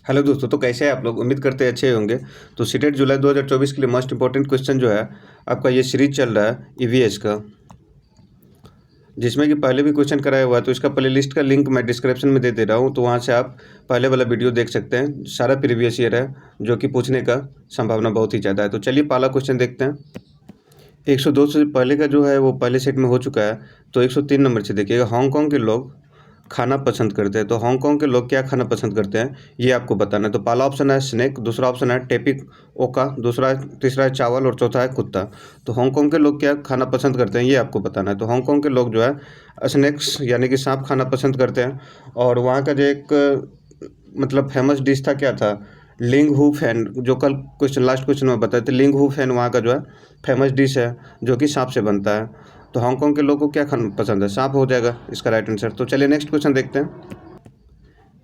Hello दोस्तों, तो कैसे हैं आप लोग? उम्मीद करते हैं अच्छे होंगे। तो सीटेट जुलाई 2024 के लिए मोस्ट इंपॉर्टेंट क्वेश्चन जो है आपका ये सीरीज चल रहा है ईवीएस का, जिसमें कि पहले भी क्वेश्चन कराया हुआ है। तो इसका प्लेलिस्ट का लिंक मैं डिस्क्रिप्शन में दे दे रहा हूँ, तो वहाँ से आप पहले वाला वीडियो देख सकते हैं। सारा प्रीवियस ईयर है जो कि पूछने का संभावना बहुत ही ज़्यादा है। तो चलिए पहला क्वेश्चन देखते हैं। 102 से पहले का जो है वो पहले सेट में हो चुका है। तो 103 नंबर से देखिएगा, हांगकांग के लोग खाना पसंद करते हैं। तो हांगकांग के लोग क्या खाना पसंद करते हैं ये आपको बताना है। तो पहला ऑप्शन है स्नेक, दूसरा ऑप्शन है टेपिक ओका, तीसरा है चावल और चौथा है कुत्ता। तो हांगकांग के लोग क्या खाना पसंद करते हैं ये आपको बताना है। तो हांगकांग के लोग जो है स्नैक्स यानी कि सांप खाना पसंद करते हैं। और वहाँ का जो एक मतलब फेमस डिश था क्या था, लिंग हू फैन, जो कल क्वेश्चन लास्ट क्वेश्चन में बताए थे। लिंग हू फैन वहाँ का जो है फेमस डिश है जो कि सांप से बनता है। तो हांगकांग के लोगों को क्या खाना पसंद है? सांप हो जाएगा इसका राइट आंसर। तो चलिए नेक्स्ट क्वेश्चन देखते हैं।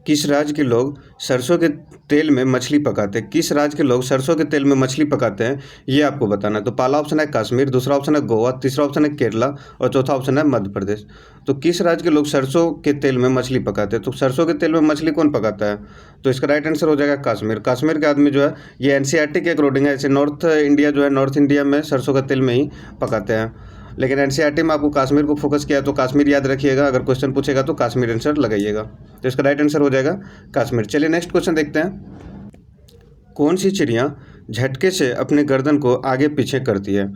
किस राज्य के लोग सरसों के तेल में मछली पकाते हैं? किस राज्य के लोग सरसों के तेल में मछली पकाते हैं ये आपको बताना है। तो पहला ऑप्शन है कश्मीर, दूसरा ऑप्शन है गोवा, तीसरा ऑप्शन है केरला और चौथा ऑप्शन है मध्य प्रदेश। तो किस राज्य के लोग सरसों के तेल में मछली पकाते हैं? तो सरसों के तेल में मछली कौन पकाता है? तो इसका राइट आंसर हो जाएगा कश्मीर। कश्मीर के आदमी जो है ये एनसीईआरटी के अकॉर्डिंग है। ऐसे नॉर्थ इंडिया जो है, नॉर्थ इंडिया में सरसों का तेल में ही पकाते हैं, लेकिन एनसीईआरटी में आपको कश्मीर को फोकस किया है तो कश्मीर याद रखिएगा। अगर क्वेश्चन पूछेगा तो कश्मीर आंसर लगाइएगा। तो इसका राइट आंसर हो जाएगा कश्मीर। चलिए नेक्स्ट क्वेश्चन देखते हैं। कौन सी चिड़िया झटके से अपने गर्दन को आगे पीछे करती है?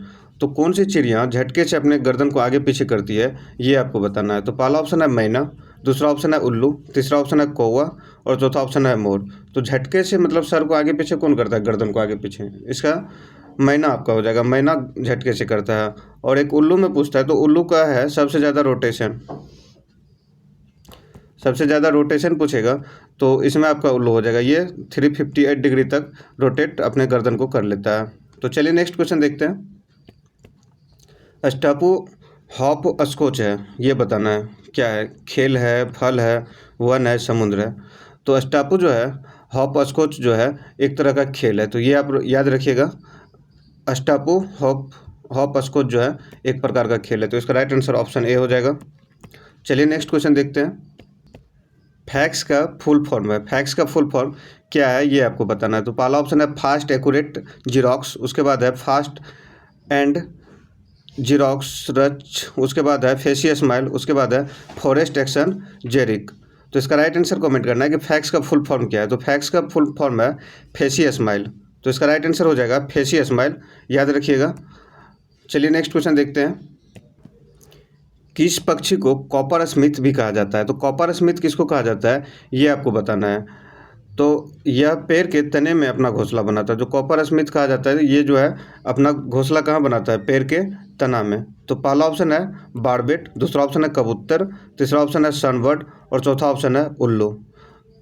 तो कौन सी चिड़िया झटके से अपने गर्दन को आगे पीछे करती है ये आपको बताना है। तो पहला ऑप्शन है मैना, दूसरा ऑप्शन है उल्लू, तीसरा ऑप्शन है कौवा और चौथा ऑप्शन है मोर। तो झटके से मतलब सर को आगे पीछे कौन करता है, गर्दन को आगे पीछे? इसका मैना आपका हो जाएगा। मैना झटके से करता है। और एक उल्लू में पूछता है, तो उल्लू का है सबसे ज़्यादा रोटेशन, सबसे ज़्यादा रोटेशन पूछेगा तो इसमें आपका उल्लू हो जाएगा। ये 358 डिग्री तक रोटेट अपने गर्दन को कर लेता है। तो चलिए नेक्स्ट क्वेश्चन देखते हैं। स्टापू हॉप स्कॉच है, ये बताना है क्या है? खेल है, फल है, वन है, समुद्र है। तो स्टापू जो है हॉप स्कॉच जो है एक तरह का खेल है। तो ये आप याद रखिएगा, स्टापू हॉप स्कॉच जो है एक प्रकार का खेल है। तो इसका राइट आंसर ऑप्शन ए हो जाएगा। चलिए नेक्स्ट क्वेश्चन देखते हैं। फैक्स का फुल फॉर्म है, फैक्स का फुल फॉर्म क्या है ये आपको बताना है। तो पहला ऑप्शन है फास्ट एक्यूरेट जीरोक्स, उसके बाद है फास्ट एंड जीरोक्स रच, उसके बाद है फेसियल स्माइल, उसके बाद है फॉरेस्ट एक्शन जेरिक। तो इसका राइट आंसर कमेंट करना है कि फैक्स का फुल फॉर्म क्या है। तो फैक्स का फुल फॉर्म है फेसियल स्माइल। तो इसका राइट आंसर हो जाएगा फेसियल स्माइल, याद रखिएगा। चलिए नेक्स्ट क्वेश्चन देखते हैं। किस पक्षी को कॉपर स्मिथ भी कहा जाता है? तो कॉपर स्मिथ किसको कहा जाता है ये आपको बताना है। तो यह पेड़ के तने में अपना घोंसला बनाता है। जो कॉपर स्मिथ कहा जाता है ये जो है अपना घोंसला कहाँ बनाता है? पेड़ के तना में। तो पहला ऑप्शन है बारबेट, दूसरा ऑप्शन है कबूतर, तीसरा ऑप्शन है सनबर्ड और चौथा ऑप्शन है उल्लू।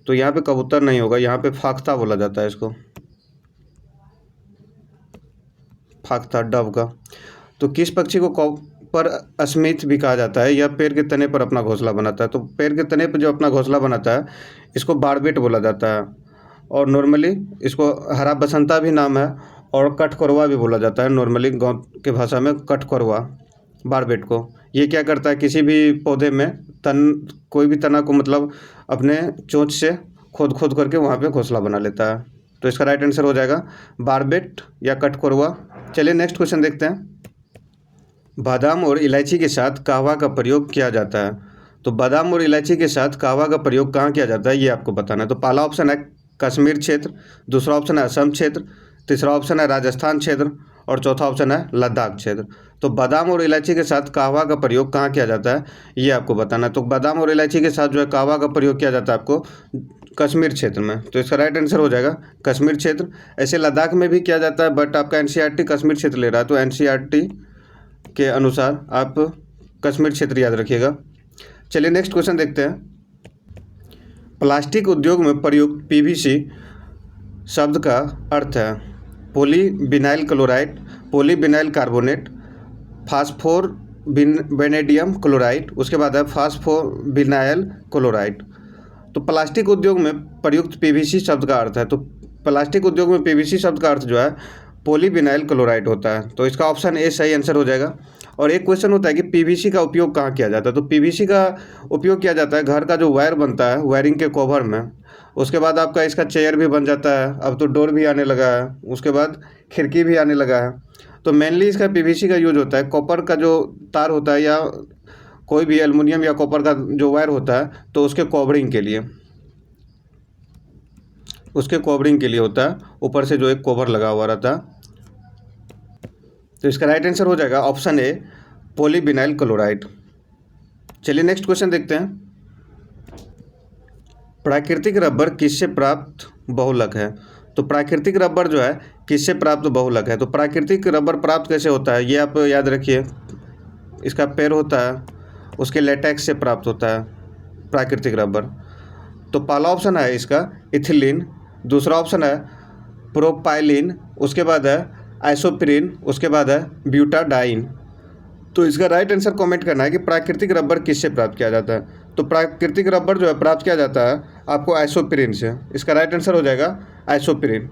तो यहाँ पे कबूतर नहीं होगा, यहाँ पे फाख्ता बोला जाता है इसको, फाख्ता डव का। तो किस पक्षी को कॉपर स्मिथ भी कहा जाता है? यह पेड़ के तने पर अपना घोंसला बनाता है। तो पेड़ के तने पर जो अपना घोंसला बनाता है इसको बारबेट बोला जाता है। और नॉर्मली इसको हरा बसंता भी नाम है और कठकोरवा भी बोला जाता है। नॉर्मली गांव के भाषा में कठकोरवा बारबेट को। ये क्या करता है, किसी भी पौधे में कोई भी तना को मतलब अपने चोंच से खोद खोद करके वहाँ पे घोंसला बना लेता है। तो इसका राइट आंसर हो जाएगा बारबेट या कठकोरवा। चलिए नेक्स्ट क्वेश्चन देखते हैं। बादाम और इलायची के साथ कहवा का प्रयोग किया जाता है। तो बादाम और इलायची के साथ कहवा का प्रयोग कहाँ किया जाता है ये आपको बताना है। तो पहला ऑप्शन है कश्मीर क्षेत्र, दूसरा ऑप्शन है असम क्षेत्र, तीसरा ऑप्शन है राजस्थान क्षेत्र और चौथा ऑप्शन है लद्दाख क्षेत्र। तो बादाम और इलायची के साथ कहवा का प्रयोग कहाँ किया जाता है ये आपको बताना है। तो बादाम और इलायची के साथ जो है कहवा का प्रयोग किया जाता है आपको कश्मीर क्षेत्र में। तो इसका राइट आंसर हो जाएगा कश्मीर क्षेत्र। ऐसे लद्दाख में भी किया जाता है, बट आपका एनसीईआरटी कश्मीर क्षेत्र ले रहा है, तो एनसीईआरटी के अनुसार आप कश्मीर क्षेत्र याद रखिएगा। चलिए नेक्स्ट क्वेश्चन देखते हैं। प्लास्टिक उद्योग में प्रयुक्त पीवीसी शब्द का अर्थ है पॉलीविनाइल क्लोराइड, पॉलीविनाइल कार्बोनेट, फास्फोरबेनेडियम क्लोराइड, उसके बाद है फास्फोविनाइल क्लोराइड। तो प्लास्टिक उद्योग में प्रयुक्त पीवीसी शब्द का अर्थ है, तो प्लास्टिक उद्योग में पीवीसी शब्द का अर्थ जो है पॉलीविनाइल क्लोराइड होता है। तो इसका ऑप्शन ए सही आंसर हो जाएगा। और एक क्वेश्चन होता है कि पीवीसी का उपयोग कहाँ किया जाता है? तो पीवीसी का उपयोग किया जाता है घर का जो वायर बनता है, वायरिंग के कवर में, उसके बाद आपका इसका चेयर भी बन जाता है, अब तो डोर भी आने लगा है, उसके बाद खिड़की भी आने लगा है। तो मेनली इसका पीवीसी का यूज होता है, कॉपर का जो तार होता है या कोई भी एल्युमिनियम या कॉपर का जो वायर होता है तो उसके कवरिंग के लिए, उसके कवरिंग के लिए होता है, ऊपर से जो एक कवर लगा हुआ रहता है। तो इसका राइट आंसर हो जाएगा ऑप्शन ए पॉलीविनाइल क्लोराइड। चलिए नेक्स्ट क्वेश्चन देखते हैं। प्राकृतिक रबर किससे प्राप्त बहुलक है? तो प्राकृतिक रबर जो है किससे प्राप्त बहुलक है? तो प्राकृतिक रबर प्राप्त कैसे होता है ये आप याद रखिए, इसका पेड़ होता है, उसके लेटेक्स से प्राप्त होता है प्राकृतिक रबर। तो पहला ऑप्शन है इसका इथिलीन, दूसरा ऑप्शन है प्रोपाइलिन, उसके बाद है आइसोप्रीन, उसके बाद है ब्यूटाडाइन। तो इसका राइट आंसर कमेंट करना है कि प्राकृतिक रबर किससे प्राप्त किया जाता है। तो प्राकृतिक रबर जो है प्राप्त किया जाता है आपको आइसोप्रीन से। इसका राइट आंसर हो जाएगा आइसोप्रीन।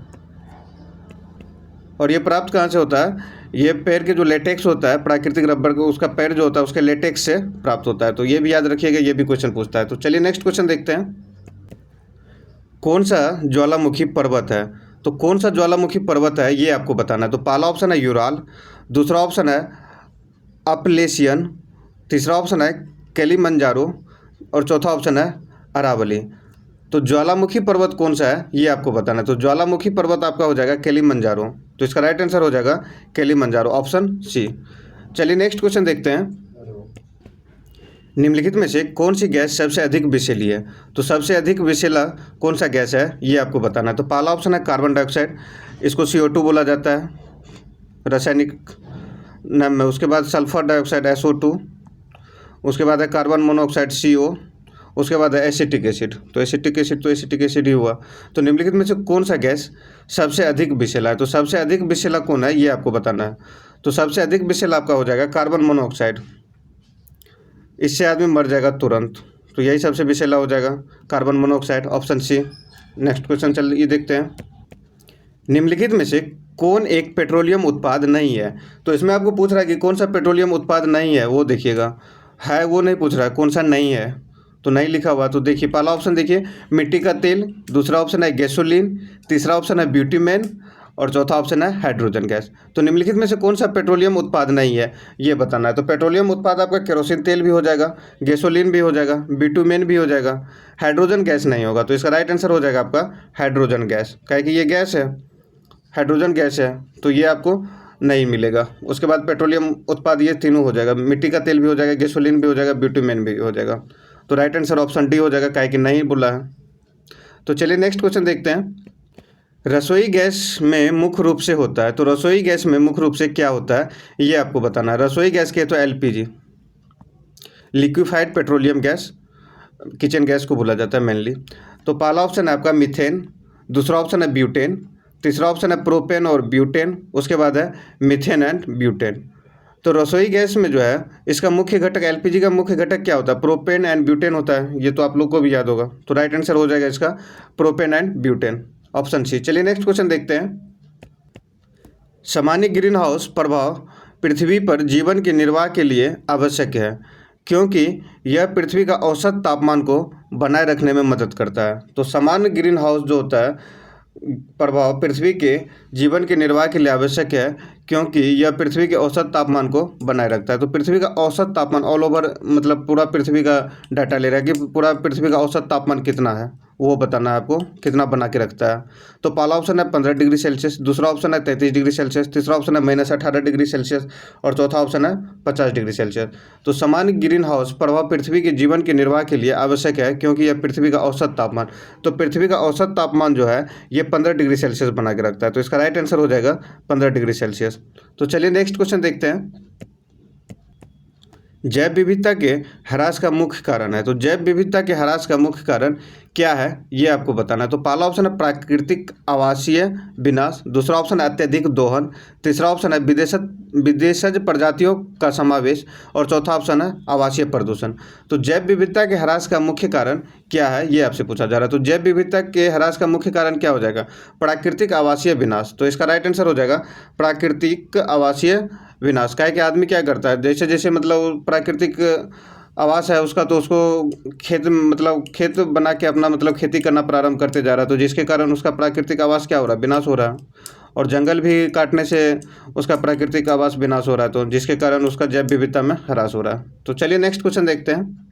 और ये प्राप्त कहाँ से होता है? ये पेड़ के जो लेटेक्स होता है प्राकृतिक रबर को, उसका पेड़ जो होता है उसके लेटेक्स से प्राप्त होता है। तो ये भी याद रखिएगा, ये भी क्वेश्चन पूछता है। तो चलिए नेक्स्ट क्वेश्चन देखते हैं। कौन सा ज्वालामुखी पर्वत है? तो कौन सा ज्वालामुखी पर्वत है ये आपको बताना है। तो पहला ऑप्शन है यूराल, दूसरा ऑप्शन है अपलेशियन, तीसरा ऑप्शन है किलिमंजारो और चौथा ऑप्शन है अरावली। तो ज्वालामुखी पर्वत कौन सा है ये आपको बताना है। तो ज्वालामुखी पर्वत आपका हो जाएगा किलिमंजारो। तो इसका राइट आंसर हो जाएगा किलिमंजारो, ऑप्शन सी। चलिए नेक्स्ट क्वेश्चन देखते हैं। निम्नलिखित में से कौन सी गैस सबसे अधिक विषैली है? तो सबसे अधिक विषैला कौन सा गैस है ये आपको बताना है। तो पहला ऑप्शन है कार्बन डाइऑक्साइड, इसको CO2 बोला जाता है रासायनिक नाम में। उसके बाद सल्फर डाइऑक्साइड SO2, उसके बाद है कार्बन मोनोऑक्साइड CO, उसके बाद है एसिटिक एसिड। तो एसिटिक एसिड ही हुआ। तो निम्नलिखित में से कौन सा गैस सबसे अधिक विषैला है? तो सबसे अधिक विषैला कौन है ये आपको बताना है। तो सबसे अधिक विषैला आपका हो जाएगा कार्बन मोनोऑक्साइड, इससे आदमी मर जाएगा तुरंत। तो यही सबसे विषैला हो जाएगा carbon monoxide, option c. Next question चलिए देखते हैं। निम्नलिखित में से कौन एक पेट्रोलियम उत्पाद नहीं है? तो इसमें आपको पूछ रहा है कि कौन सा पेट्रोलियम उत्पाद नहीं है, वो देखिएगा, है वो नहीं पूछ रहा है, कौन सा नहीं है। तो नहीं लिखा हुआ। तो देखिए पहला ऑप्शन देखिए मिट्टी का तेल, दूसरा ऑप्शन है गैसोलीन, तीसरा ऑप्शन है ब्यूटीमेन और चौथा ऑप्शन है हाइड्रोजन गैस। तो निम्नलिखित में से कौन सा पेट्रोलियम उत्पाद नहीं है ये बताना है। तो पेट्रोलियम उत्पाद आपका केरोसिन तेल भी हो जाएगा, गैसोलीन भी हो जाएगा, बिटुमेन भी हो जाएगा, हाइड्रोजन गैस नहीं होगा। तो इसका राइट आंसर हो जाएगा आपका हाइड्रोजन गैस, क्या कि ये गैस है, हाइड्रोजन गैस है, तो ये आपको नहीं मिलेगा। उसके बाद पेट्रोलियम उत्पाद ये तीनों हो जाएगा, मिट्टी का तेल भी हो जाएगा, गैसोलीन भी हो जाएगा, बिटुमेन भी हो जाएगा। तो राइट आंसर ऑप्शन डी हो जाएगा, क्या कि नहीं बोला है। तो चलिए नेक्स्ट क्वेश्चन देखते हैं। रसोई गैस में मुख्य रूप से होता है। तो रसोई गैस में मुख्य रूप से क्या होता है ये आपको बताना है। रसोई गैस के तो LPG, liquefied petroleum gas, kitchen gas को बोला जाता है मेनली। तो पहला ऑप्शन है आपका मीथेन, दूसरा ऑप्शन है ब्यूटेन, तीसरा ऑप्शन है प्रोपेन और ब्यूटेन, उसके बाद है मीथेन एंड ब्यूटेन। तो रसोई गैस में जो है इसका मुख्य घटक, LPG का मुख्य घटक क्या होता है? प्रोपेन एंड ब्यूटेन होता है, ये तो आप लोग को भी याद होगा। तो राइट आंसर हो जाएगा इसका propane and butane, option c. चलिए नेक्स्ट क्वेश्चन देखते हैं। सामान्य ग्रीन हाउस प्रभाव पृथ्वी पर जीवन के निर्वाह के लिए आवश्यक है क्योंकि यह पृथ्वी का औसत तापमान को बनाए रखने में मदद करता है। तो सामान्य ग्रीन हाउस जो होता है प्रभाव पृथ्वी के जीवन के निर्वाह के लिए आवश्यक है क्योंकि यह पृथ्वी के औसत तापमान को बनाए रखता है। तो पृथ्वी का औसत तापमान ऑल ओवर, मतलब पूरा पृथ्वी का डाटा ले रहा है कि पूरा पृथ्वी का औसत तापमान कितना है, वो बताना है आपको, कितना बना के रखता है। तो पहला ऑप्शन है 15 डिग्री सेल्सियस, दूसरा ऑप्शन है 33 डिग्री सेल्सियस, तीसरा ऑप्शन है -18 डिग्री सेल्सियस और चौथा ऑप्शन है 50 डिग्री सेल्सियस। तो सामान्य ग्रीन हाउस प्रभाव पृथ्वी के जीवन के निर्वाह के लिए आवश्यक है क्योंकि यह पृथ्वी का औसत तापमान, तो पृथ्वी का औसत तापमान जो है ये 15 डिग्री सेल्सियस बना के रखता है। तो इसका राइट आंसर हो जाएगा 15 डिग्री सेल्सियस। तो चलिए नेक्स्ट क्वेश्चन देखते हैं। जैव विविधता के ह्रास का मुख्य कारण है। तो जैव विविधता के ह्रास का मुख्य कारण क्या है ये आपको बताना है। तो पहला ऑप्शन है प्राकृतिक आवासीय विनाश, दूसरा ऑप्शन है अत्यधिक दोहन, तीसरा ऑप्शन है विदेशज प्रजातियों का समावेश और चौथा ऑप्शन है आवासीय प्रदूषण। तो जैव विविधता के ह्रास का मुख्य कारण क्या है ये आपसे पूछा जा रहा है। तो जैव विविधता के ह्रास का मुख्य कारण क्या हो जाएगा? प्राकृतिक आवासीय विनाश। तो इसका राइट आंसर हो जाएगा प्राकृतिक आवासीय विनाश। क्या है कि आदमी क्या करता है, जैसे जैसे मतलब प्राकृतिक आवास है उसका, तो उसको खेत मतलब खेत बना के अपना मतलब खेती करना प्रारंभ करते जा रहा है, तो जिसके कारण उसका प्राकृतिक आवास क्या हो रहा है, विनाश हो रहा है। और जंगल भी काटने से उसका प्राकृतिक आवास विनाश हो रहा है, तो जिसके कारण उसका जैव विविधता में ह्रास हो रहा है। तो चलिए नेक्स्ट क्वेश्चन देखते हैं।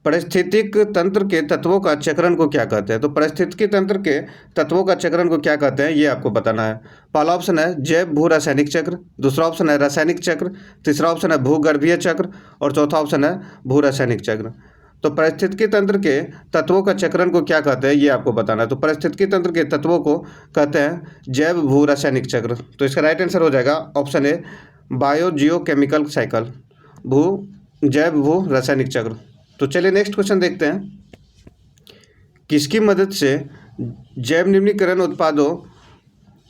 पारिस्थितिक तंत्र के तत्वों का चक्रण को क्या कहते हैं? तो पारिस्थितिकी तंत्र के तत्वों का चक्रण को क्या कहते हैं, ये आपको बताना है। पहला ऑप्शन है जैव भू रासायनिक चक्र, दूसरा ऑप्शन है रासायनिक चक्र, तीसरा ऑप्शन है भूगर्भीय चक्र और चौथा ऑप्शन है भू रासायनिक चक्र। तो पारिस्थितिकी तंत्र के तत्वों का चक्रण को क्या कहते हैं, ये आपको बताना है। तो पारिस्थितिकी तंत्र के तत्वों को कहते हैं जैव भू रासायनिक चक्र। तो इसका राइट आंसर हो जाएगा option A bio Jio chemical cycle, जैव भू रासायनिक चक्र। तो चलिए नेक्स्ट क्वेश्चन देखते हैं। किसकी मदद से जैव निम्नीकरण उत्पादों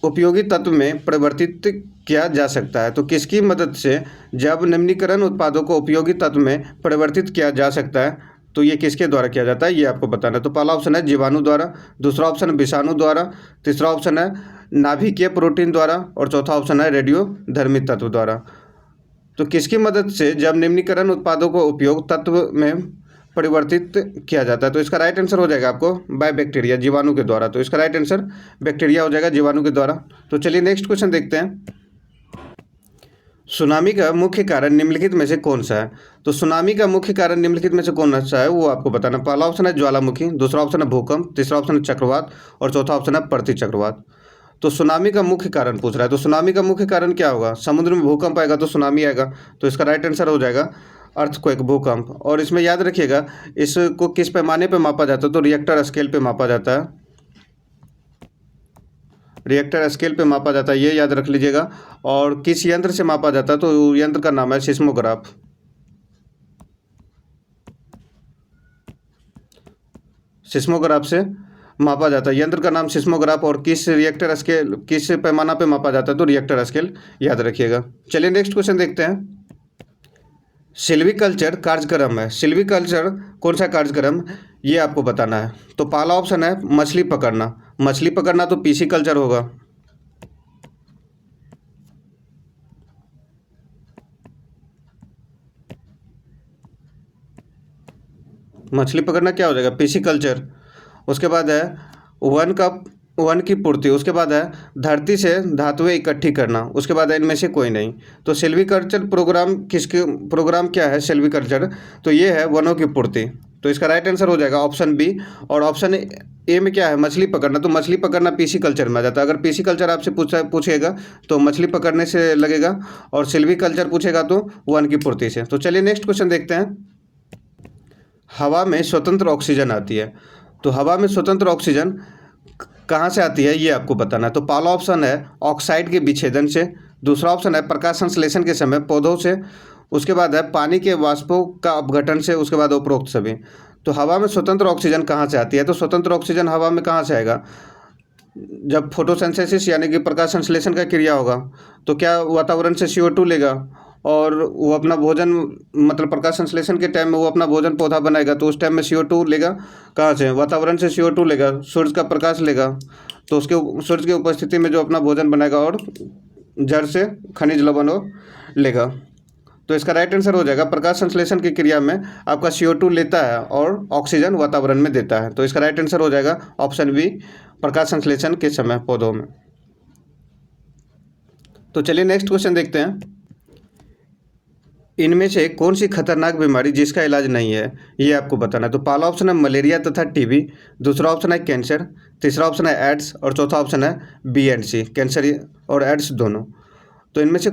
उपयोगी तत्व में परिवर्तित किया जा सकता है? तो किसकी मदद से जैव निम्नीकरण उत्पादों को उपयोगी तत्व में परिवर्तित किया जा सकता है? तो ये किसके द्वारा किया जाता है, ये आपको बताना है। तो पहला ऑप्शन है जीवाणु द्वारा, दूसरा ऑप्शन है विषाणु द्वारा, तीसरा ऑप्शन है नाभिकीय प्रोटीन द्वारा और चौथा ऑप्शन है रेडियोधर्मी तत्व द्वारा। तो किसकी मदद से जब निम्नीकरण उत्पादों को उपयोग तत्व में परिवर्तित किया जाता है? तो इसका राइट आंसर हो जाएगा आपको बाय बैक्टीरिया, जीवाणु के द्वारा। तो इसका राइट आंसर बैक्टीरिया हो जाएगा, जीवाणु के द्वारा। तो चलिए नेक्स्ट क्वेश्चन देखते हैं। सुनामी का मुख्य कारण निम्नलिखित में से कौन सा है? तो सुनामी का मुख्य कारण निम्नलिखित में से कौन सा है, वो आपको बताना। पहला ऑप्शन है ज्वालामुखी, दूसरा ऑप्शन है भूकंप, तीसरा ऑप्शन है चक्रवात और चौथा ऑप्शन है प्रति चक्रवात। तो सुनामी का मुख्य कारण पूछ रहा है, तो सुनामी का मुख्य कारण क्या होगा? समुद्र में भूकंप आएगा तो सुनामी आएगा। तो इसका राइट आंसर हो जाएगा अर्थक्वेक, भूकंप। और इसमें याद रखिएगा इसको किस पैमाने पे मापा जाता है? तो रिएक्टर स्केल पे मापा जाता है, रिएक्टर स्केल पे मापा जाता है, ये याद रख लीजिएगा। और किस यंत्र से मापा जाता है? तो यंत्र का नाम है सिस्मोग्राफ। सिस्मोग्राफ से मापा जाता है, यंत्र का नाम सिस्मोग्राफ। और किस रिएक्टर स्केल, किस पैमाना पे मापा जाता है? तो रिएक्टर स्केल, याद रखिएगा। चलिए नेक्स्ट क्वेश्चन देखते हैं। सिल्वीकल्चर कार्यक्रम है, सिल्वीकल्चर कौन सा कार्यक्रम, ये आपको बताना है। तो पहला ऑप्शन है मछली पकड़ना, मछली पकड़ना तो पीसी कल्चर होगा। मछली पकड़ना क्या हो जाएगा, पीसी कल्चर। उसके बाद है वन की पूर्ति, उसके बाद है धरती से धातुएं इकट्ठी करना, उसके बाद है इनमें से कोई नहीं। तो सिल्वीकल्चर प्रोग्राम क्या है सिल्वीकल्चर? तो ये है वनों की पूर्ति। तो इसका राइट आंसर हो जाएगा ऑप्शन बी। और ऑप्शन ए में क्या है, मछली पकड़ना। तो मछली पकड़ना पीसी कल्चर में आ जाता है। अगर पीसी कल्चर आपसे पूछेगा तो मछली पकड़ने से लगेगा, और सिल्वीकल्चर पूछेगा तो वन की पूर्ति से। तो चलिए नेक्स्ट क्वेश्चन देखते हैं। हवा में स्वतंत्र ऑक्सीजन आती है, तो हवा में स्वतंत्र ऑक्सीजन कहाँ से आती है, ये आपको बताना है। तो पहला ऑप्शन है ऑक्साइड के विच्छेदन से, दूसरा ऑप्शन है प्रकाश संश्लेषण के समय पौधों से, उसके बाद है पानी के वाष्पों का अपघटन से, उसके बाद उपरोक्त सभी। तो हवा में स्वतंत्र ऑक्सीजन कहाँ से आती है? तो स्वतंत्र ऑक्सीजन हवा में कहाँ से आएगा? जब फोटोसिंथेसिस यानी कि प्रकाश संश्लेषण का क्रिया होगा, तो क्या वातावरण से CO2 लेगा और वो अपना भोजन, मतलब प्रकाश संश्लेषण के टाइम में वो अपना भोजन पौधा बनाएगा, तो उस टाइम में CO2 लेगा कहाँ से? वातावरण से CO2 लेगा, सूर्य का प्रकाश लेगा। तो उसके सूर्य की उपस्थिति में जो अपना भोजन बनाएगा, और जड़ से खनिज लवणों लेगा। तो इसका राइट आंसर हो जाएगा प्रकाश संश्लेषण की क्रिया में आपका CO2 लेता है और ऑक्सीजन वातावरण में देता है। तो इसका राइट आंसर हो जाएगा ऑप्शन बी, प्रकाश संश्लेषण के समय पौधों में। तो चलिए नेक्स्ट क्वेश्चन देखते हैं। इनमें से कौन सी खतरनाक बीमारी जिसका इलाज नहीं है, ये आपको बताना है। तो पहला ऑप्शन है मलेरिया तथा TB, दूसरा ऑप्शन है कैंसर, तीसरा ऑप्शन है एड्स और चौथा ऑप्शन है B&C, कैंसर और एड्स दोनों। तो इनमें से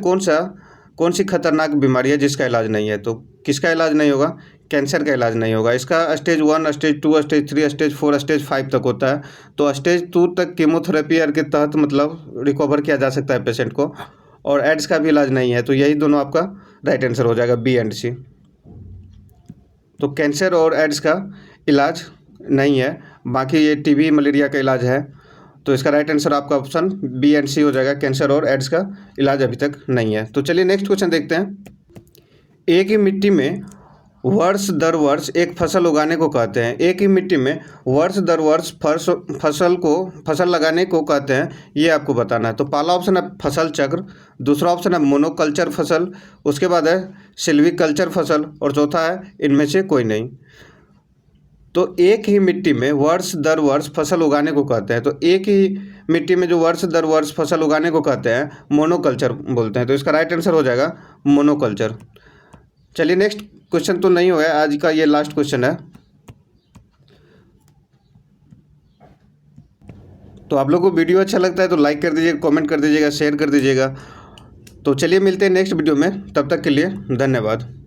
कौन सी खतरनाक बीमारी है जिसका इलाज नहीं है? तो किसका इलाज नहीं होगा? कैंसर का इलाज नहीं होगा। इसका stage 1, stage 2, stage 3, stage 4, stage 5 तक होता है। तो स्टेज 2 तक कीमोथेरेपी के तहत मतलब रिकवर किया जा सकता है पेशेंट को, और एड्स का भी इलाज नहीं है। तो यही दोनों आपका राइट आंसर हो जाएगा, B&C। तो कैंसर और एड्स का इलाज नहीं है, बाकी ये TB मलेरिया का इलाज है। तो इसका राइट आंसर आपका ऑप्शन B&C हो जाएगा, कैंसर और एड्स का इलाज अभी तक नहीं है। तो चलिए नेक्स्ट क्वेश्चन देखते हैं। एक ही मिट्टी में वर्ष दर वर्ष एक फसल उगाने को कहते हैं। एक ही मिट्टी में वर्ष दर वर्ष फसल लगाने को कहते हैं, ये आपको बताना है। तो पहला ऑप्शन है फसल चक्र, दूसरा ऑप्शन है मोनोकल्चर फसल, उसके बाद है सिल्वीकल्चर फसल और चौथा है इनमें से कोई नहीं। तो एक ही मिट्टी में वर्ष दर वर्ष फसल उगाने को कहते हैं। तो एक ही मिट्टी में जो वर्ष दर वर्ष फसल उगाने को कहते हैं मोनोकल्चर बोलते हैं। तो इसका राइट आंसर हो जाएगा मोनोकल्चर। चलिए नेक्स्ट क्वेश्चन तो नहीं हुआ है, आज का ये लास्ट क्वेश्चन है। तो आप लोगों को वीडियो अच्छा लगता है तो लाइक कर दीजिएगा, कमेंट कर दीजिएगा, शेयर कर दीजिएगा। तो चलिए मिलते हैं नेक्स्ट वीडियो में, तब तक के लिए धन्यवाद।